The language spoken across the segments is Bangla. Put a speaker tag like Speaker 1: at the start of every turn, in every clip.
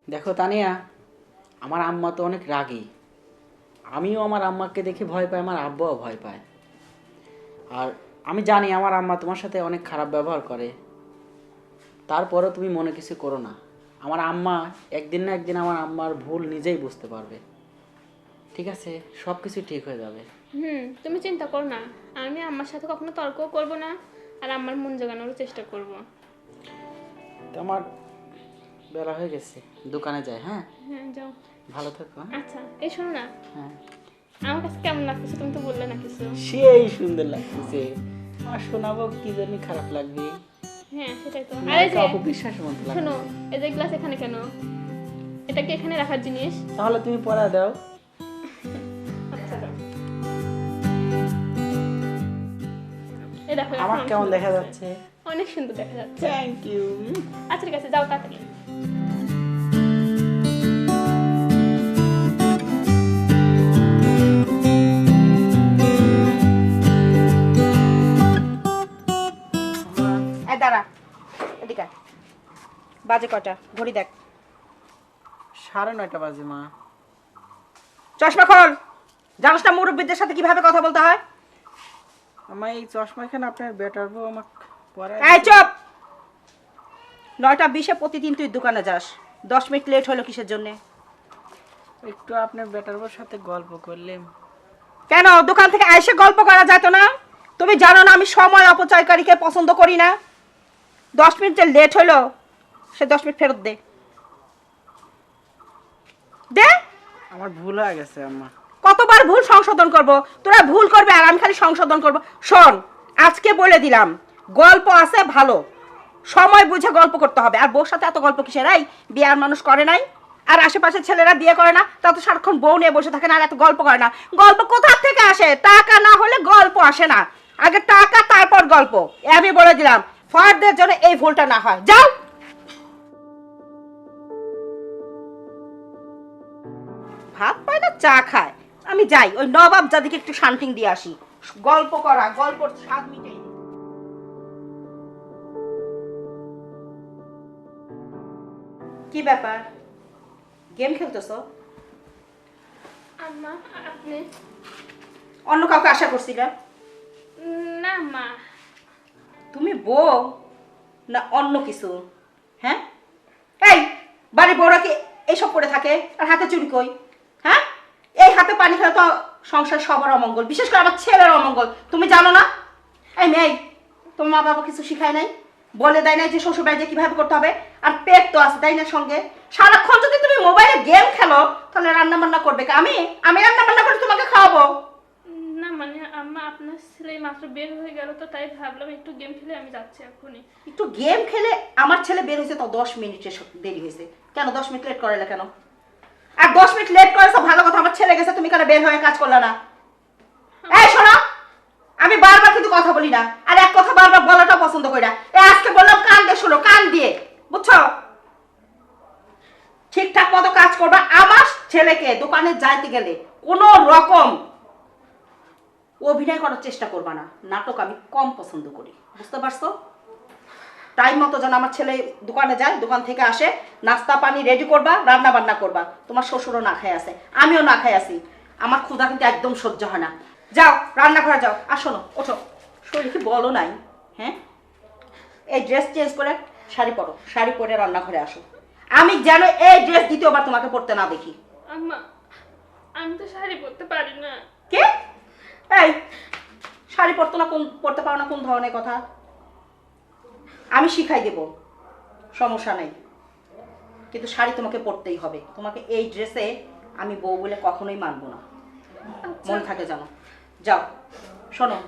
Speaker 1: দেখো তানিয়া, আমার আম্মা তো অনেক রাগী। আমিও আমার আম্মাকে দেখে ভয় পাই, আমার আব্বাও ভয় পায়। আর আমি জানি আমার আম্মা তোমার সাথে অনেক খারাপ ব্যবহার করে, তারপরেও তুমি মনে কিছু করো না। আমার আম্মা একদিন না একদিন আমার আম্মার ভুল নিজেই বুঝতে পারবে। ঠিক আছে, সব কিছু ঠিক হয়ে যাবে।
Speaker 2: তুমি চিন্তা করো না। আমি আম্মার সাথে কখনো তর্কও করব না, আর আম্মার মন জোগানোরও চেষ্টা করব।
Speaker 1: তো আমার বেলা হয়ে গেছে, দোকানে যাই। হ্যাঁ,
Speaker 2: হ্যাঁ, যাও।
Speaker 1: ভালো থাকো। হ্যাঁ,
Speaker 2: আচ্ছা, এই শোনো না,
Speaker 1: হ্যাঁ।
Speaker 2: আমার কাছে কেমন লাগতেছে তুমি তো বললে না কিছু।
Speaker 1: সেই সুন্দর লাগতেছে। আর শোনাবো কি জানি খারাপ লাগবে।
Speaker 2: হ্যাঁ, সেটাই তো।
Speaker 1: না,
Speaker 2: আর এই যে
Speaker 1: অপবিশ্বাসের মতো
Speaker 2: শোনো,
Speaker 1: লাগছে।
Speaker 2: এই যে গ্লাস এখানে কেন? এটা কি এখানে রাখার জিনিস?
Speaker 1: তাহলে তুমি পড়া দাও।
Speaker 2: আচ্ছা, দাও। এই দেখো, এখন
Speaker 1: আমার
Speaker 2: অনেক
Speaker 1: কেমন
Speaker 2: সুন্দর
Speaker 1: দেখা
Speaker 2: লাগছে।
Speaker 1: যাচ্ছে?
Speaker 2: অনেক সুন্দর দেখা যাচ্ছে।
Speaker 1: Thank you.
Speaker 2: আচ্ছা, ঠিক আছে, যাও তাড়াতাড়ি।
Speaker 3: এই দাঁড়া, এদিকে আয়। বাজে কটা? ঘড়ি দেখ।
Speaker 1: 9:30 বাজে মা।
Speaker 3: চশমা খোল। জানিস না মুরব্বীদের সাথে কিভাবে কথা বলতে হয়?
Speaker 1: আমার এই চশমা এখানে আপনার বেটার বউ আমাকে পরে।
Speaker 3: এই চুপ। 9:20 প্রতিদিন তুই দোকানে যাস, 10 মিনিট লেট হলো কিসের জন্য?
Speaker 1: একটু আপনার বেটার বউর সাথে গল্প করলেন।
Speaker 3: কেন দোকান থেকে এসে গল্প করা যেত না? তুমি জানো না আমি সময় অপচয়কারীকে পছন্দ করি না। 10 মিনিট যে লেট হলো, সে 10 মিনিট ফেরত দে। দে।
Speaker 1: আমার ভুল হয়ে গেছে আম্মা।
Speaker 3: কতবার ভুল সংশোধন করব? তোরা ভুল করবে আর আমি খালি সংশোধন করব। শোন, আজকে বলে দিলাম, গল্প আছে ভালো, সময় বুঝে গল্প করতে হবে। আর বউর সাথে এত গল্প কিসের? এই বিয়ার মানুষ করে নাই? আর আশেপাশের ছেলেরা বিয়ে করে না, তা তো সারাক্ষণ বউ নিয়ে বসে থাকে না, আর এত গল্প করে না। গল্প কোথা থেকে আসে? টাকা না হলে গল্প আসে না। আগে টাকা, তারপর গল্প। আমি বলে দিলাম, ফারদের জন্য এই ভুলটা না হয়। যাও। ভাত পায় না, চা খায়। আমি যাই, ওই নবাব জাদিকে একটু শান্তিং দিয়ে আসি। গল্প করা, গল্পর স্বাদ মিটেই। কি ব্যাপার? গেম খেলতেছো?
Speaker 2: আম্মা, আপনি?
Speaker 3: অন্য কাউকে আশা করছিলা?
Speaker 2: না মা।
Speaker 3: তুমি বউ না অন্য কিছু? হ্যাঁ, এই বাড়ি বউরা কি এইসব করে থাকে? আর হাতে চুরি কই? হ্যাঁ, এই হাতে পানি খেলে তো সংসার সবার অমঙ্গল, বিশেষ করে আমার ছেলের অমঙ্গল। তুমি জানো না? এই মেয়ে, তোমার মা বাবা কিছু শিখায় নাই? বলে দেয় নাই যে শ্বশুর বাড়ি কিভাবে করতে হবে? আর পেট তো আছে তাই না সঙ্গে? সারাক্ষণ যদি তুমি মোবাইলে গেম খেলো, তাহলে রান্না বান্না করবে কে? আমি রান্না বান্না করে তোমাকে খাওয়াবো?
Speaker 2: না মানে আম্মা, আপনার ছেলে মাত্র বের হয়ে গেল, তো তাই ভাবলাম একটু গেম খেলে আমি যাচ্ছি এখনই।
Speaker 3: একটু গেম খেলে? আমার ছেলে বের হয়েছে তো 10 মিনিটে দেরি হয়েছে। কেন 10 মিনিট লেট করালে কেন? আর 10 মিনিট লেট করেছো ভালো কথা, আমার ছেলে গেছে, তুমি কেন বের হয়ে কাজ করলে না? এই শোনো, আমি বারবার কিন্তু কথা বলি না, আর এক কথা বারবার বলাটা পছন্দ করি না। এই আজকে বললাম কান দিয়ে শোনো, কান দিয়ে, বুঝছো? ঠিকঠাক মতো কাজ করবা। আমার ছেলেকে দোকানে যাইতে গেলে কোনো রকম অভিনয় করার চেষ্টা করবা না। নাটক আমি কম পছন্দ করি, বুঝতে পারছো? টাইম মতো যেন আমার ছেলে দোকানে যায়, দোকান থেকে আসে, নাস্তা পানি রেডি করবা, রান্না বান্না করবা। তোমার শ্বশুরও না খাই আছে, আমিও না খাই আছি। আমার ক্ষুধা কিন্তু একদম সহ্য হয় না। যাও রান্নাঘরে যাও। আর শোনো, ওঠো। শরীর কি বলো নাই? হ্যাঁ, এই ড্রেস চেঞ্জ করে শাড়ি পরো, শাড়ি পরে রান্নাঘরে আসো। আমি যেন এই ড্রেস দ্বিতীয়বার তোমাকে পরতে না দেখি।
Speaker 2: আম্মা, আমি তো শাড়ি পরতে পারি না।
Speaker 3: কে? এই শাড়ি পরতো না, কোন পরতে পারো না কোন ধরনের কথা? আমি শিখাই দেব, সমস্যা নেই, কিন্তু শাড়ি তোমাকে পরতেই হবে। তোমাকে এই ড্রেসে আমি বউ বলে কখনোই মানবো না, মনে থাকে জানো। যাও। শোনো,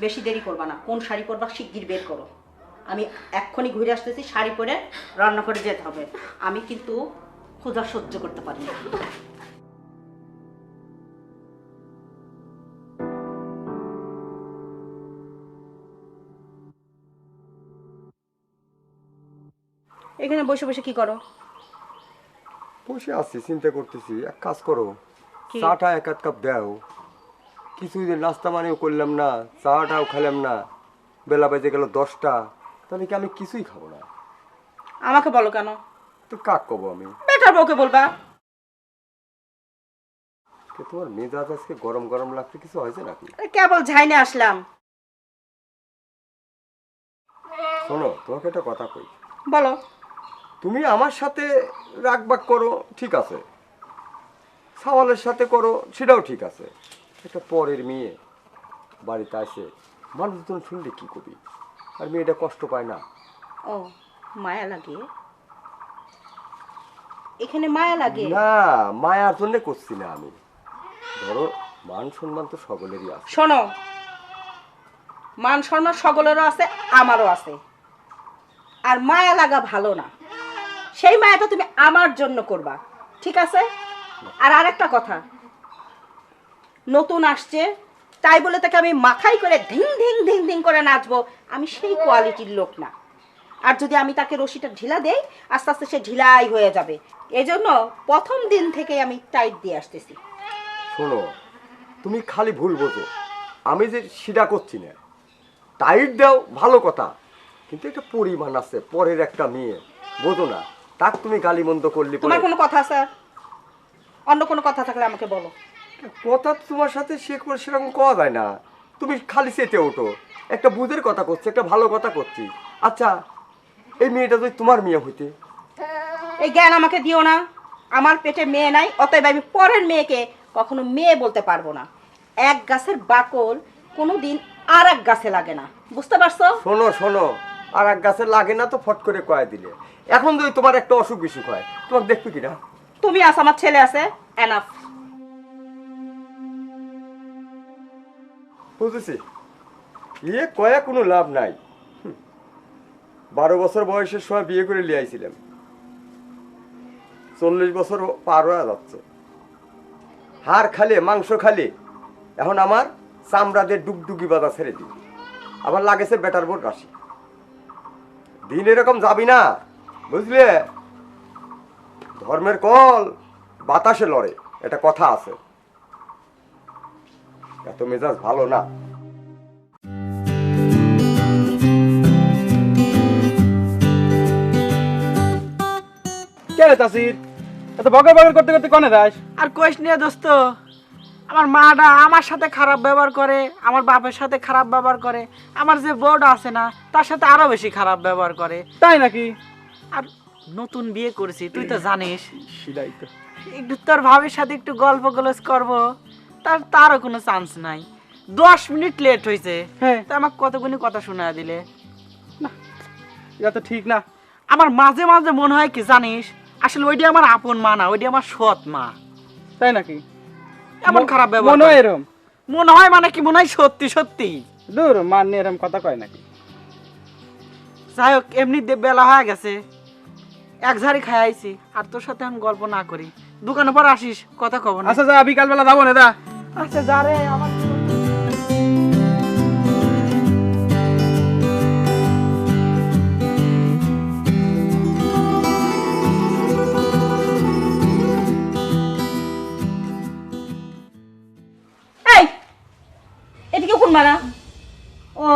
Speaker 3: বেশি দেরি করবা না, কোন শাড়ি পরবা শিগগির বের করো। আমি এক্ষুনি ঘুরে আসতেছি, শাড়ি পরে রান্না করে যেতে হবে। আমি কিন্তু ক্ষুধা সহ্য করতে পারি না। এখানে বসে বসে কি করো?
Speaker 4: বসে আছি, চিন্তা করতেছি। এক কাজ করো,
Speaker 3: কি?
Speaker 4: চাটা 1 কাপ দাও। কিছুদিন নাস্তা মানেও করলাম না, চাটাও খেলাম না, বেলা বেজে গেল 10টা, তাহলে কি আমি কিছুই খাবো না?
Speaker 3: আমাকে বলো কেন?
Speaker 4: তো কাক কব আমি?
Speaker 3: বেটার বউকে বলবা।
Speaker 4: তোমার মেজাজ আজকে গরম গরম লাগছে, কিছু হয়েছে নাকি?
Speaker 3: কেবল ঝাইনে আসলাম।
Speaker 4: শোনো, তোমাকে একটা কথা কই।
Speaker 3: বলো।
Speaker 4: তুমি আমার সাথে রাগবাগ করো, ঠিক আছে, সাওয়ালের সাথে করো, সেটাও ঠিক আছে। একটা পরের মেয়ে বাড়িতে আসে, মানুষজন শুনলে কি করবি? আর মেয়েটা কষ্ট পায় না?
Speaker 3: ও, মায়া লাগে এখানে? মায়া লাগে
Speaker 4: না, মায়ার জন্য করছি না আমি। ধরো, মান সম্মান তো সকলেরই আছে।
Speaker 3: শোনো, মান সম্মান সকলেরও আছে, আমারও আছে। আর মায়া লাগা ভালো না। সেই মায়াটা তুমি আমার জন্য করবা, ঠিক আছে? আর আরেকটা কথা, নতুন আসছে তাই বলে তাকে আমি মাথায় করে ধিং ধিং ধিং ধিং করে নাচবো, আমি সেই কোয়ালিটির লোক না। আর যদি আমি তাকে রশিটা ঢিলা দেই, আস্তে আস্তে সে ঢিলাই হয়ে যাবে। এজন্য প্রথম দিন থেকে আমি টাইট দিয়ে আসতেছি।
Speaker 4: শোনো, তুমি খালি ভুল বোঝো। আমি যে সেটা করছি না। টাইট দাও, ভালো কথা, কিন্তু একটা পরিমাণ আছে। পরের একটা মেয়ে, বোঝো না? তাক তুমি গালি মন্দ করলি পরে।
Speaker 3: তোমার কোনো কথা আছে? অন্য কোনো কথা থাকলে আমাকে বলো।
Speaker 4: কথা তো তোমার সাথে সেরকম কওয়া যায় না। তুমি খালি চেতে ওঠো। একটা বুঝের কথা করছি, একটা ভালো কথা করছি। আচ্ছা, এই মেয়েটা যদি তোমার মেয়ে হইতে?
Speaker 3: এই জ্ঞান আমাকে দিও না। আমার পেটে মেয়ে নাই, অতএব আমি পরের মেয়েকে কখনো মেয়ে বলতে পারবো না। এক গাছের বাকল কোনোদিন আর এক গাছে লাগে না, বুঝতে পারছো?
Speaker 4: শোনো শোনো, আর এক গাছে লাগে না তো ফট করে কয়ে দিলে। এখন যদি তোমার একটা অসুখ বিসুখ হয়, তোমাকে দেখবে কিনা?
Speaker 3: তুমি আছো, আমার ছেলে আছে, এনাফ।
Speaker 4: বুঝেছি, ইয়ে কয়া কোনো লাভ নাই। 12 বছর বয়সের সময় বিয়ে করে নিয়ে আইছিলাম, 40 বছর পার হয়ে যাচ্ছে। হাড় খালে, মাংস খালে, এখন আমার চামড়াদের ডুগডুগি বাঁধা ছেড়ে দিই। আবার লাগেছে বেটার বোর্ড রাশি। দিন এরকম যাবি না, বুঝলে? ধর্মের কল বাতাসে লড়ে, এটা কথা আছে। এত মেজাজ ভালো না।
Speaker 5: কে রে তাসির, এত বকর বকর করতে করতে কনে যাস?
Speaker 1: আর কইস নিয়ে দোস্ত, আমার মাটা আমার সাথে খারাপ ব্যবহার করে, আমার বাপের সাথে খারাপ ব্যবহার করে, আমার যে বউটা আছে না তার সাথে আরো বেশি খারাপ ব্যবহার করে।
Speaker 5: তাই নাকি?
Speaker 1: আর নতুন বিয়ে করেছি, তুই তো জানিস।
Speaker 5: সেটাই তো।
Speaker 1: একটু তোর ভাবির সাথে একটু গল্প গলজ করবো, তারও কোনো চান্স নাই। 10 মিনিট লেট হয়েছে,
Speaker 5: হ্যাঁ,
Speaker 1: তা আমাকে কতগুলি কথা শোনা দিলে।
Speaker 5: এটা তো ঠিক না।
Speaker 1: আমার মাঝে মাঝে মনে হয় কি জানিস, আসলে ওইটি আমার আপন মা না, ওইটি আমার সৎ মা।
Speaker 5: তাই নাকি?
Speaker 1: এমন খারাপ ব্যবহার
Speaker 5: মনে হয়
Speaker 1: করে।
Speaker 5: এরম?
Speaker 1: মনে হয় মানে কি, মনে হয় সত্যি সত্যি।
Speaker 5: দূর, মান নিয়ে এরম কথা কয় নাকি?
Speaker 1: যাই হোক, এমনি বেলা হয়ে গেছে, এক ঝাড়ি খাই আইছি। আর তোর সাথে আমি গল্প না করি, দোকানে পর আসিস, কথা কব না।
Speaker 5: আচ্ছা যা, বিকালবেলা যাবো না দা।
Speaker 1: আচ্ছা যা রে আমার।
Speaker 3: এই, এদিকে কোন মারা? ও,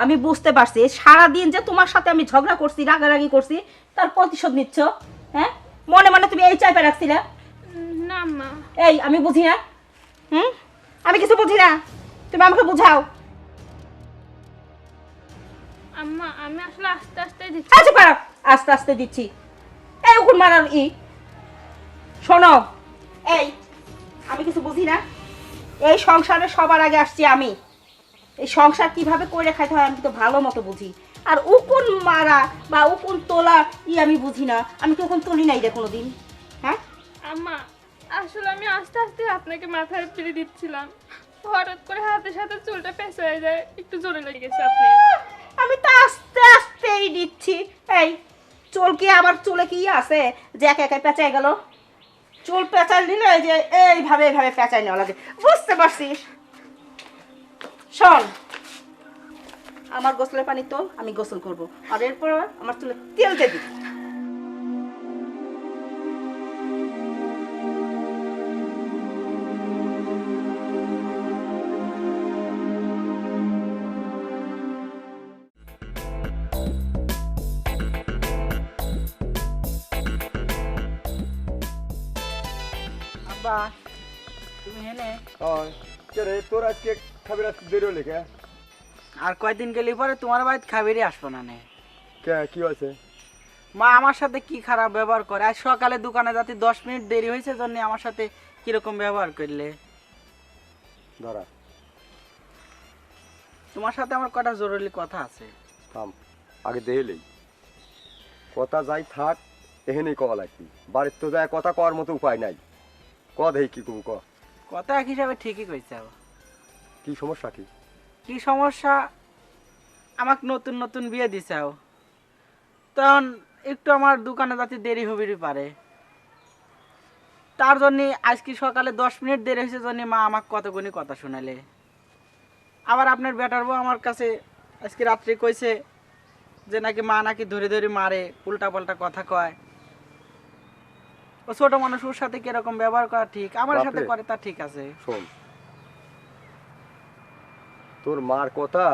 Speaker 3: আমি বুঝতে পারছি, সারাদিন যে তোমার সাথে আমি ঝগড়া করছি, রাগারাগি করছি, তার প্রতিশোধ নিচ্ছ। হ্যাঁ, মনে মনে তুমি এই চাইপে রাখছিলে।
Speaker 2: না আম্মা,
Speaker 3: এই, আমি বুঝি না? আমি কিছু বুঝি না, তুমি আমাকে বুঝাও।
Speaker 2: আম্মা আমি আসলে আস্তে আস্তে দিচ্ছি।
Speaker 3: আচ্ছা পারো, আস্তে আস্তে দিচ্ছি। এই উকুন মারার শোনো, এই আমি কিছু বুঝি না? এই সংসারে সবার আগে আসছি আমি। এই সংসার কিভাবে করে খাইতে হয় আমি তো ভালো মতো বুঝি। আর উকুন মারা বা উকুন তোলা আমি বুঝি না। আমি তো উকুন তুলি নাই রে কোনোদিন। হ্যাঁ,
Speaker 2: আম্মা আসলে আমি আস্তে আস্তে আপনাকে মাথায় পিড়ে দিচ্ছিলাম, হঠাৎ করে হাতের সাথে চুলটা পেঁচে হয়ে যায়, একটু জোরে লেগে গেছে আপনি।
Speaker 3: আমি তো আস্তে আস্তেই দিচ্ছি। এই চুল কি, আমার চুলে কি আছে যে একা একা পেঁচাই গেল? চুল পেঁচাই দিলে এই যে এইভাবে এইভাবে পেঁচাই নেওয়া লাগে, বুঝতে পারছিস? শোন, আমার গোসলের পানি তোল, আমি গোসল করব, আর এরপর আমার চুলে তেল দিয়ে দিবি।
Speaker 1: আব্বা তুমি হেনে
Speaker 4: কে রে তোর আজকে খাবির আজকে দেরি হলে কে?
Speaker 1: আর কয়দিন গেলে পরে তোমার বাড়িতে খাবারই আসবো না নে।
Speaker 4: কে কি হয়েছে?
Speaker 1: মা আমার সাথে কি খারাপ ব্যবহার করে, আজ সকালে দোকানে যাতে 10 মিনিট দেরি হয়েছে জন্য আমার সাথে কিরকম ব্যবহার করলে।
Speaker 4: ধরা
Speaker 1: তোমার সাথে আমার কটা জরুরি কথা আছে।
Speaker 4: থাম, আগে দেহেলেই কথা যাই থাক, এখানেই কওয়া লাগবি। বাড়ির তো যায় কথা কওয়ার মতো উপায় নাই। ক দেই কি কম ক।
Speaker 1: কথা এক হিসাবে ঠিকই কইছে।
Speaker 4: কি সমস্যা কি?
Speaker 1: কি সমস্যা, আমাকে নতুন নতুন বিয়ে দিছাও, তখন একটু আমার দোকানে যাতে দেরি হবিরই পারে, তার জন্য আজকে সকালে 10 মিনিট দেরি হয়েছে জন্য মা আমাকে কতগুনি কথা শোনালে। আবার আপনার বেটার বউ আমার কাছে আজকে রাত্রে কইছে যে নাকি মা নাকি ধরে ধরে মারে, উল্টা পাল্টা কথা কয়। ও ছোট মানুষ, ওর সাথে কিরকম ব্যবহার করা ঠিক, আমার সাথে
Speaker 4: বাপরে।
Speaker 1: করে তা ঠিক আছে।
Speaker 4: শোন, তোর মার কথা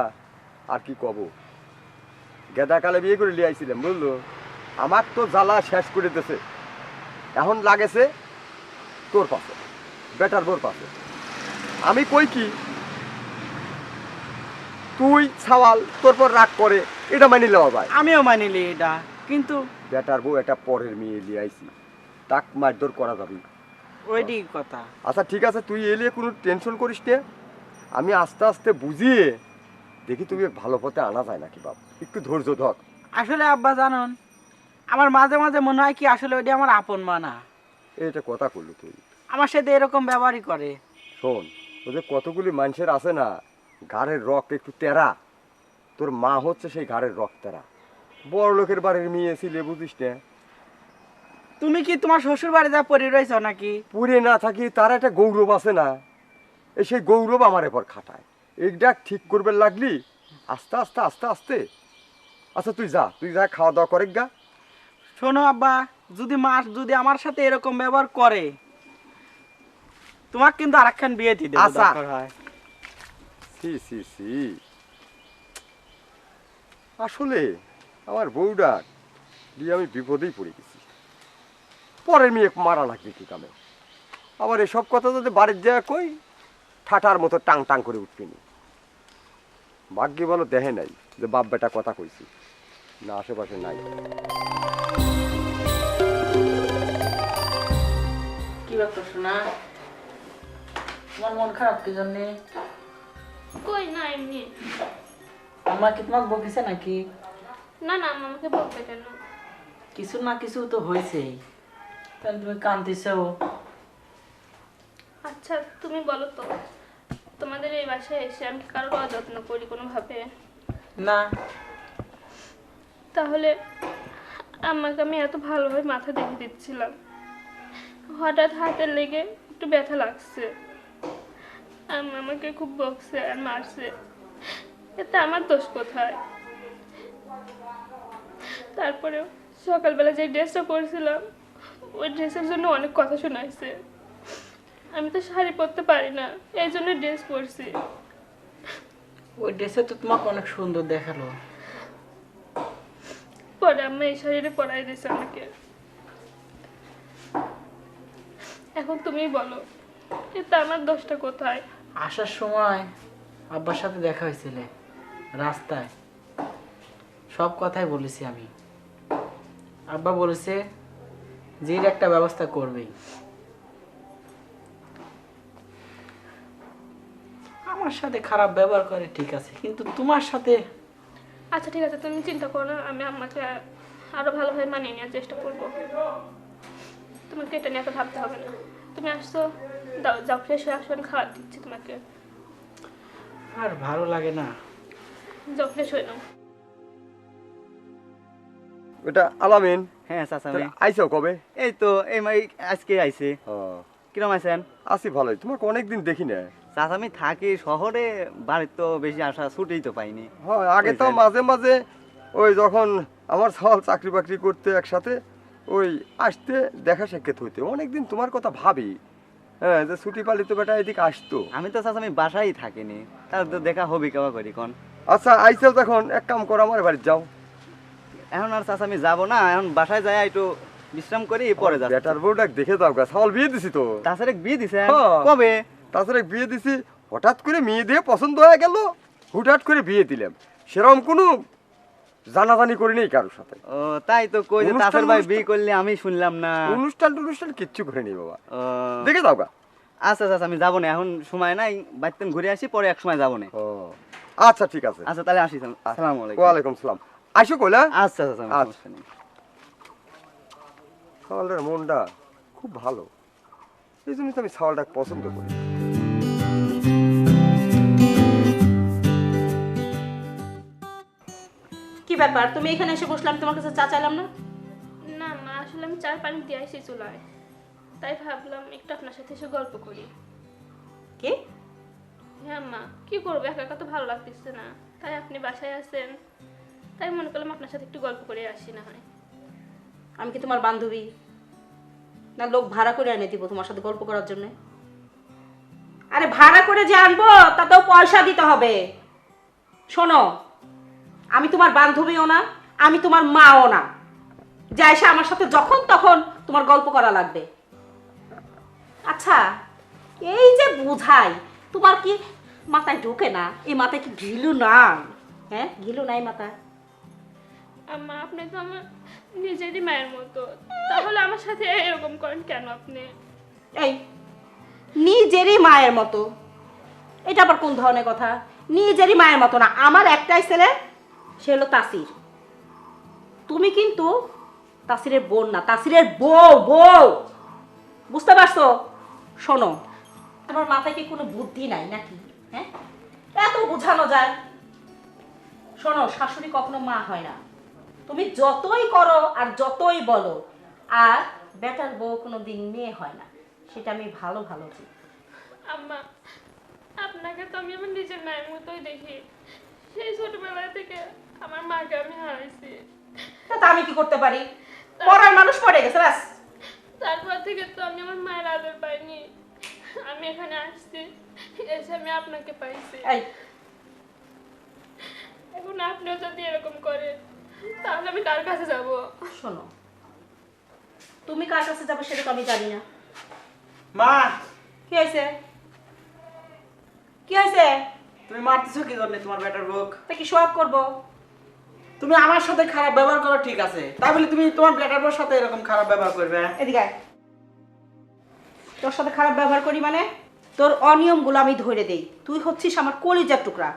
Speaker 4: আর কি কব। গেদাকালে বিয়ে করে লিয়ে আইছিলাম বুঝলো, আমার তো জ্বালা শেষ করে দিতেছে। এখন লাগেছে তোর পাশে, বেটার বোর পাশে। আমি কই কি তুই সওয়াল তোর পর রাগ করে, এটা মানি লওয়া ভাই।
Speaker 1: আমিও মানিলি এটা, কিন্তু
Speaker 4: বেটার বউ একটা পরের মেয়ে লিয়ে আইছি, তাক মারধর করা যাবে।
Speaker 1: ওইটি কথা।
Speaker 4: আচ্ছা ঠিক আছে, তুই এলিয়ে কোনো টেনশন করিস না। আমি আস্তে আস্তে বুঝিয়ে দেখি তুমি ভালো পথে আনা যায় নাকি বাপ, একটু ধৈর্য ধর।
Speaker 1: আসলে আব্বা জানুন, আমার মাঝে মাঝে মনে হয় কি আসলে ওইটা আমার আপন মা না,
Speaker 4: এটা কথা করলো তুই।
Speaker 1: আমার সাথে এরকম ব্যবহারই করে।
Speaker 4: শোন, ওদের কতগুলি মানুষের আছে না ঘাড়ের রক একটু তেরা, তোর মা হচ্ছে সেই ঘাড়ের রক তেরা। বড় লোকের বাড়ির মেয়ে ছিলে বুঝিস না।
Speaker 1: তুমি কি তোমার শ্বশুর বাড়ি যা পড়ে রয়েছ নাকি?
Speaker 4: পুরে না থাকি তার একটা গৌরব আছে না, এই সেই গৌরব আমার এবার খাটায়। এইটা ঠিক করবে লাগলি আস্তে আস্তে আস্তে আস্তে। আচ্ছা তুই যা খাওয়া দাওয়া করে গা।
Speaker 1: শোনো আব্বা, যদি আমার সাথে এরকম ব্যবহার করে তোমাকে কিন্তু আরেকখান বিয়ে দিতে
Speaker 4: আচ্ছা।
Speaker 1: দরকার হয়।
Speaker 4: সি সি সি, আসলে আমার বউটা দিয়ে আমি বিপদেই পড়ে গেছি। পরের মেয়ে মারা লাগবে কি কামে। আবার এসব কথা যদি বাড়ির যায় কই, ঠাটার মতো টাং টাং করে উঠবিনি। ভাগ্যে বলো দেহে নাই যে বাপ বেটা কথা কইছি, না আশেপাশে নাই।
Speaker 1: কি ব্যাপার শোনা, তোমার মন খারাপ কি জন্যে?
Speaker 2: কই না এমনি।
Speaker 1: আমার কি তোমাকে বকেছে নাকি?
Speaker 2: না না, আমাকে বলবে কেন?
Speaker 1: কিছু না কিছু তো হয়েছেই, তাহলে তুমি কাঁদতেছো।
Speaker 2: আচ্ছা তুমি বলো তো, তোমাদের এই বাসায় এসে আমি কি কারোর অযত্ন করি কোনোভাবে?
Speaker 1: না,
Speaker 2: তাহলে আমাকে আমি এত ভালোভাবে মাথা দেখে দিচ্ছিলাম, হঠাৎ হাতের লেগে একটু ব্যথা লাগছে, আমাকে খুব বকছে আর মারছে, এতে আমার দোষ কোথায়? তারপরেও সকালবেলা যে ড্রেসটা পরেছিলাম ওই ড্রেসের জন্য অনেক কথা শোনাইছে। আমি তো শাড়ি পরতে পারি না, এই জন্য ড্রেস পরছি।
Speaker 1: ওই ড্রেসে তো তোমাকে অনেক সুন্দর দেখালো।
Speaker 2: পরে আম্মা এই শাড়িটা পরাই দিয়েছে আমাকে। এখন তুমিই বলো, এতে আমার দোষটা কোথায়?
Speaker 1: আসার সময় আব্বার সাথে দেখা হয়েছিল রাস্তায়, সব কথাই বলেছি আমি। আব্বা বলেছে যে এর একটা ব্যবস্থা করবেই। আমার সাথে খারাপ ব্যবহার করে ঠিক আছে, কিন্তু তোমার সাথে।
Speaker 2: আচ্ছা ঠিক আছে, তুমি চিন্তা করো না, আমি আম্মাকে আরো ভালোভাবে মানিয়ে নেওয়ার চেষ্টা করবো। তোমাকে এটা নিয়ে এত ভাবতে হবে না। তুমি আসছো, দাও যাও ফ্রেশ হয়ে আসো, আমি খাবার দিচ্ছি তোমাকে।
Speaker 1: আর ভালো লাগে না।
Speaker 2: যাও ফ্রেশ হয়ে নাও।
Speaker 4: এটা আলামিন।
Speaker 5: হ্যাঁ চাচা, আমি
Speaker 4: আইসাও কবে?
Speaker 5: এই তো আজকে আইছি।
Speaker 4: হ্যাঁ,
Speaker 5: কিরম আছেন?
Speaker 4: আছি ভালোই। তোমাকে অনেকদিন দেখি না।
Speaker 5: চাচা আমি থাকি শহরে, বাড়ির তো বেশি আসা ছুটেই তো পাইনি।
Speaker 4: হয় আগে তো
Speaker 5: বুঝলেন।
Speaker 4: মাঝে মাঝে ওই যখন আমার সওয়াল চাকরি বাকরি করতে একসাথে ওই আসতে দেখা সাক্ষাৎ হইতে। অনেকদিন তোমার কথা ভাবি, হ্যাঁ, যে ছুটি পালিত বেটা এদিকে আসতো।
Speaker 5: আমি তো চাচা আমি বাসায় থাকিনি, তার তো দেখা হবি কেবা করি কোন।
Speaker 4: আচ্ছা আইসাও তখন এক কাম করো, আমার বাড়ি যাও।
Speaker 5: এখন আর চাচা আমি যাবো না, এখন বাসায় যাই একটু বিশ্রাম করি পরে যাচ্ছি।
Speaker 4: বেটার বউটা দেখে যাও গা, ছাওয়াল বিয়ে দিছি তো।
Speaker 5: তাছাড়া বিয়ে দিছে
Speaker 4: হ্যাঁ।
Speaker 5: কবে?
Speaker 4: তাছাড়া বিয়ে দিছি, হঠাৎ করে মেয়ে দিয়ে পছন্দ হয়ে গেল, হুটহাট করে বিয়ে দিলাম। সেরকম কোনো জানাজানি করি নেই কারোর সাথে।
Speaker 5: ও তাই তো কই যে
Speaker 4: অনুষ্ঠান
Speaker 5: তাসের ভাই
Speaker 4: অনুষ্ঠান-
Speaker 5: বিয়ে করলে আমি শুনলাম না।
Speaker 4: অনুষ্ঠান কিচ্ছু করে নেই বাবা,
Speaker 5: ও,
Speaker 4: দেখে যাও গা।
Speaker 5: আচ্ছা আচ্ছা আমি যাবো না, এখন সময় নাই, বাড়িতে ঘুরে আসি, পরে এক সময় যাবো না।
Speaker 4: ও আচ্ছা ঠিক আছে।
Speaker 5: আচ্ছা তাহলে আসি, আসসালামু আলাইকুম।
Speaker 4: ওয়ালাইকুম সালাম। আইসো কইলা।
Speaker 5: আচ্ছা আচ্ছা
Speaker 4: আচ্ছা।
Speaker 5: সমস্যা নেই।
Speaker 4: ছাওয়ালের মনটা খুব ভালো, এই জন্য তো আমি ছাওয়ালটাকে পছন্দ করি।
Speaker 3: কি ব্যাপার, তুমি এখানে এসে বসলাম, তোমার কাছে চা চাইলাম না?
Speaker 2: না মা, আসলে আমি চার পানি দিয়ে আসি চুলায়, তাই ভাবলাম একটু আপনার সাথে এসে গল্প করি।
Speaker 3: কি?
Speaker 2: হ্যাঁ মা, কি করবো, একা একা তো ভালো লাগতেছে না, তাই আপনি বাসায় আছেন, তাই মনে করলাম আপনার সাথে একটু গল্প করে আসি না হয়।
Speaker 3: আমি কি তোমার বান্ধবী না লোক ভাড়া করে এনে দিব তোমার সাথে গল্প করার জন্য? আরে ভাড়া করে যে আনবো তাতেও পয়সা দিতে হবে। শোনো, আমি তোমার বান্ধবীও না, আমি তোমার মাও না যে এসে আমার সাথে যখন তখন তোমার গল্প করা লাগবে। আচ্ছা, এই যে বুঝাই, তোমার কি মাথায় ঢোকে না? এই মাথায় কি ঘিলু না? হ্যাঁ, ঘিলু নাই মাথায়?
Speaker 2: আম্মা, আপনি তো আমার নিজেরই মায়ের মতো, তাহলে আমার সাথে এরকম করেন কেন আপনি?
Speaker 3: এই নিজেরই মায়ের মতো, এটা আবার কোন ধরনের কথা? নিজেরই মায়ের মতো না, আমার একটাই ছেলে, সে হলো তাসির। তুমি কিন্তু তাসিরের বোন না, তাসিরের বউ। বউ, বুঝতে পারছো? শোনো, তোমার মাথায় কি কোনো বুদ্ধি নাই নাকি? হ্যাঁ, এত বোঝানো যায়? শোনো, শাশুড়ি কখনো মা হয় না। তুমি যতই করো আর যতই বলো, আর বেটার বউ কোনোদিন মেয়ে হয় না, সেটা আমি ভালো ভালো জানি।
Speaker 2: আম্মা, আপনাকে তো আমি আমার নিজের মায়ের মতোই দেখি, সেই ছোটবেলা থেকে আমার মাকে আমি হারাইছি,
Speaker 3: তা আমি কি করতে পারি? পড়ার মানুষ পড়ে গেছে ব্যাস।
Speaker 2: তারপর থেকে তো আমি আমার মায়ের আদর পাইনি, আমি এখানে আসছি, এসে আমি আপনাকে পাইছি।
Speaker 3: এই,
Speaker 2: এখন আপনিও যদি এরকম করেন তাহলে আমি কার কাছে যাব?
Speaker 3: শোনো, তুমি কার কাছে যাবে সেটা তো আমি জানি না।
Speaker 1: মা,
Speaker 3: কি হয়েছে? কি হয়েছে?
Speaker 1: তুমি মারতেছো কি জন্য তোমার বেটার বউক?
Speaker 3: তা কি সোয়াব করবো?
Speaker 1: তুমি আমার সাথে খারাপ ব্যবহার করো ঠিক আছে, তাই বলে তুমি তোমার বেটার বউর সাথে এরকম খারাপ ব্যবহার করবে?
Speaker 3: এদিকে আয়। তোর সাথে খারাপ ব্যবহার করি মানে তোর অনিয়মগুলো আমি ধরে দেই। তুই হচ্ছিস আমার কলিজার টুকরা।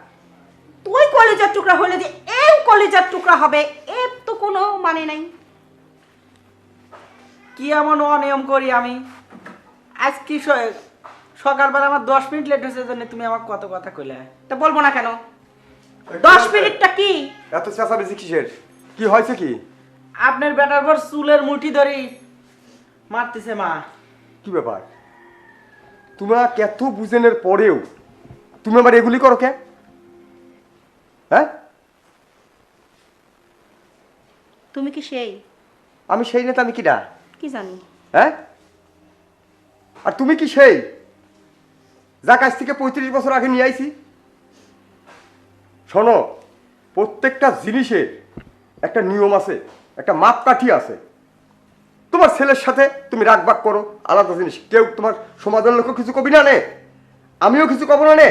Speaker 3: তুই কলিজার টুকরা হলে যে এই কলিজার টুকরা হবে এর তো কোনো মানে নাই।
Speaker 1: কি এমন অনিয়ম করি আমি? আজ কি সকালবেলা আমার 10 মিনিট লেট হয়েছে জন্য তুমি আমাকে কত কথা কইলে।
Speaker 3: তা বলবো না কেন? 10 মিনিটটা কি?
Speaker 4: এত চেঁচামেচি কিসের? কি হয়েছে কি?
Speaker 1: আপনার বেটার বউর চুলের মুঠি ধরি মারতেছে মা।
Speaker 4: কি ব্যাপার? তোমরা কত বুঝেনের পরেও তুমি আমার এগুলি করো কে? হ্যাঁ,
Speaker 3: তুমি কি সেই?
Speaker 4: আমি সেই নেতা, আমি কিডা?
Speaker 3: কি জানি?
Speaker 4: হ্যাঁ, আর তুমি কি সেই যা কাছ থেকে 35 বছর আগে নিয়ে আইছি? শোনো, প্রত্যেকটা জিনিসের একটা নিয়ম আছে, একটা মাপকাঠি আছে। তোমার ছেলের সাথে তুমি রাগবাগ করো, আলাদা জিনিস। কেউ তোমার সমাজের লোক কিছু কবি না নে, আমিও কিছু কব না নে,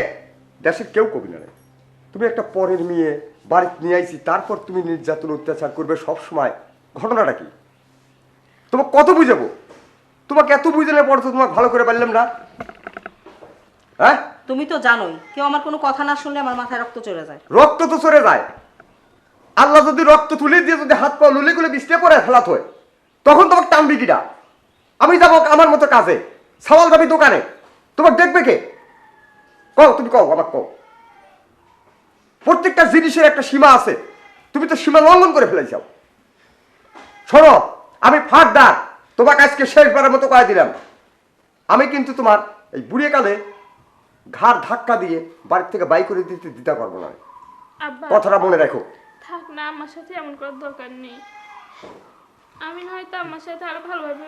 Speaker 4: দেশের কেউ কবি না নে। তুমি একটা পরের মেয়ে বাড়িতে নিয়ে আইছি, তারপর তুমি নির্যাতন অত্যাচার করবে সব সময়। ঘটনাটা কি? তোমাকে কত বুঝাবো? তোমাকে এত বুঝালে পর তো তোমাকে ভালো করে পারলাম না। হ্যাঁ,
Speaker 3: তুমি তো জানোই, কেউ আমার কোনো কথা না শুনলে আমার মাথায় রক্ত চলে যায়।
Speaker 4: রক্ত তো সরে যায়। আল্লাহ যদি রক্ত তুলে দিয়ে যদি হাত পা লুলে গুলে বিছতে পড়ে ফেলাত হয়, তখন তোমাকে টানবি কিনা? আমি যাবো আমার মতো কাজে, সাওয়াল যাবি দোকানে, তোমাকে দেখবে কে? কও, তুমি কও, আমাকে কও। প্রত্যেকটা জিনিসের একটা সীমা আছে, তুমি তো সীমা লঙ্ঘন করে ফেলাইছাও। শোনো, আমি ফাঁকদার, তোমাকে আজকে শেষবারের মতো কয়ে দিলাম, আমি কিন্তু তোমার এই বুড়িয়ে কালে ঘাড় ধাক্কা দিয়ে বাড়ির থেকে বাই করে দিতে পারবো না।
Speaker 2: আব্বা,
Speaker 4: কথাটা মনে রাখো।
Speaker 2: থাক না, আমার সাথে এমন করার দরকার নেই। আমি হয়তো আমার সাথে আরো ভালোভাবে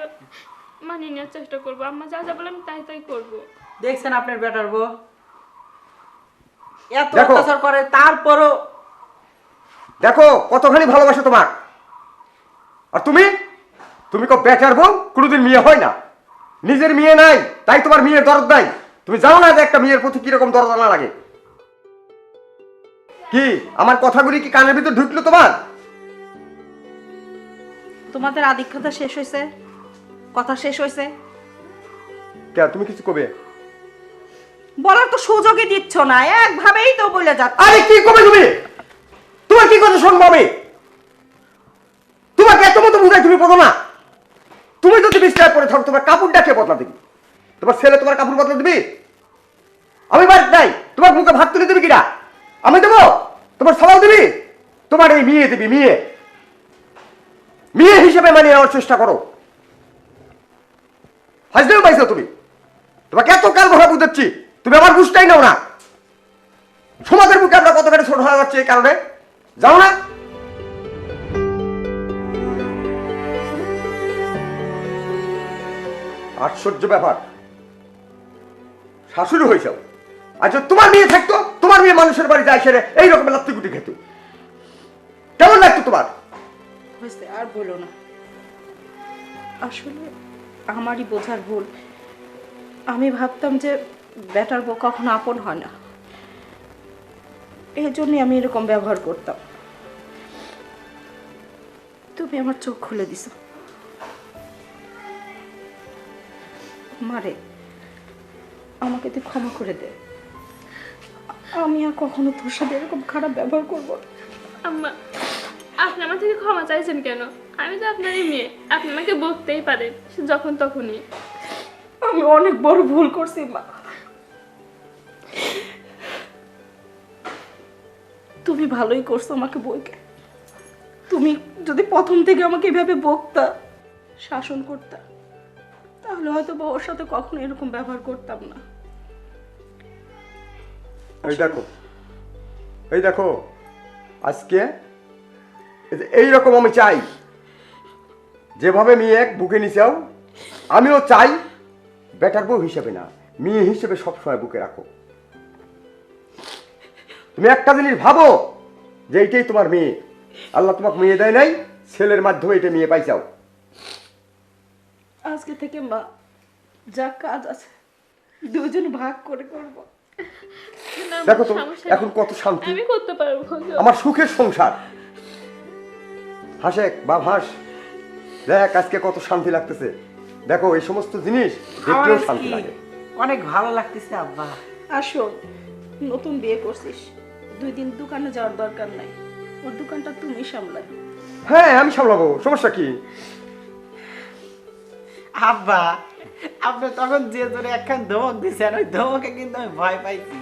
Speaker 2: মানিয়ে নেওয়ার চেষ্টা করবো। আম্মা যা যা বলে আমি তাই তাই করবো।
Speaker 1: দেখছেন আপনার বেটার বউ এত
Speaker 4: দেখো।
Speaker 1: অত্যাচার করে, তারপরও
Speaker 4: দেখো কতখানি ভালোবাসে তোমার। আর তুমি তুমি কো বেটার বউ কোনোদিন মেয়ে হয় না, নিজের মেয়ে নাই তাই তোমার মেয়ের দরদ নাই। তুমি জানো না যে একটা মেয়ের প্রতি কিরকম দরদ আনা লাগে? কি আমার কথাগুলি কি কানের ভিতর ঢুকলো তোমার?
Speaker 3: তোমাদের আধিক্যতা শেষ হয়েছে, কথা শেষ হয়েছে,
Speaker 4: কে তুমি কিছু কবে?
Speaker 3: বলার তো সুযোগই দিচ্ছ না, একভাবেই তো বলে যাচ্ছে।
Speaker 4: আরে কি কবে তুমি? তোমার কি কথা শুনবো আমি? তোমাকে এত মতো বুঝাই তুমি বলো না। তুমি যদি বিস্তার করে থাকো তোমার কাপড়টা কে বদলা দিবি? তোমার ছেলে তোমার কাপড় বদলা দিবি? আমি বাড়িতে নাই, তোমার মুখে ভাত তুলে দিবি কিনা? আমি দেবো? তোমার সবাই দিবি? তোমার এই মেয়ে দিবি, মেয়ে মেয়ে হিসেবে মানিয়ে নেওয়ার চেষ্টা করো। হাসতেও পাইছো তুমি? তোমাকে এত কাল ভাড়া বুঝাচ্ছি, তুমি আমার বুঝতেই নাও না। সমাজের মুখে আমরা কতখানি ছোট হয়ে যাচ্ছে এই কারণে, জানো না? আশ্চর্য ব্যাপার, শাশুড়ি হয়েছে। আচ্ছা তোমার মেয়ে থাকতো, তোমার মেয়ে মানুষের বাড়ি যায় সেরে এইরকম লাত্তি গুটি খেত, কেমন লাগতো তোমার?
Speaker 3: হয়েছে, আর বলো না। আসলে আমারই বোঝার ভুল। আমি ভাবতাম যে বেটার বউ কখনো আপন হয় না, এই জন্যই আমি এরকম ব্যবহার করতাম। তুমি আমার চোখ খুলে দিছো। মারে, আমাকে তুই ক্ষমা করে দে। আমি আর কখনো তোর সাথে এরকম খারাপ ব্যবহার করবো না।
Speaker 2: আম্মা, আপনি আমার থেকে ক্ষমা চাইছেন কেন? আমি তো আপনারই মেয়ে, আপনি আমাকে বকতেই পারেন যখন তখনই।
Speaker 3: আমি অনেক বড় ভুল করছি মা। তুমি ভালোই করছো আমাকে বইকে। তুমি যদি প্রথম থেকে আমাকে এভাবে বকতা, শাসন করতা, তাহলে হয়তো বা ওর সাথে কখনো এরকম ব্যবহার করতাম না।
Speaker 4: এই দেখো, এই দেখো, আজকে এইরকম আমি চাই, যেভাবে মেয়ে বুকে নিচাও আমিও চাই বেটার বউ হিসেবে না, মেয়ে হিসেবে সবসময় বুকে রাখো। তুমি একটা জিনিস ভাবো যে এইটাই তোমার মেয়ে, আল্লাহ তোমাকে মেয়ে দেয় নাই, ছেলের মাধ্যমে এটা মেয়ে পাইছাও।
Speaker 3: আজকে থেকে মা যা কাজ আছে দুজন ভাগ করে করবো।
Speaker 2: না,
Speaker 4: দেখো তো
Speaker 2: সমস্যা নেই।
Speaker 4: এখন কত শান্তি,
Speaker 2: আমি করতে পারবো।
Speaker 4: আমার সুখের সংসার। হাসে বাপ হাস, দেখ আজকে কত শান্তি লাগতেছে। দেখো এই সমস্ত জিনিস দেখলেও
Speaker 1: আমার
Speaker 4: শান্তি
Speaker 1: কি
Speaker 4: লাগে।
Speaker 1: অনেক ভালো লাগতেছে আব্বা।
Speaker 3: আসো, নতুন বিয়ে করছিস, 2 দিন দোকানে যাওয়ার দরকার নাই, ওর দোকানটা তুমি সামলাই।
Speaker 4: হ্যাঁ আমি সামলাবো, সমস্যা কি?
Speaker 1: আব্বা, আপনি তখন যে জোরে একখান ধমক দিছেন, ওই ধমকে কিন্তু আমি ভয় পাইছি।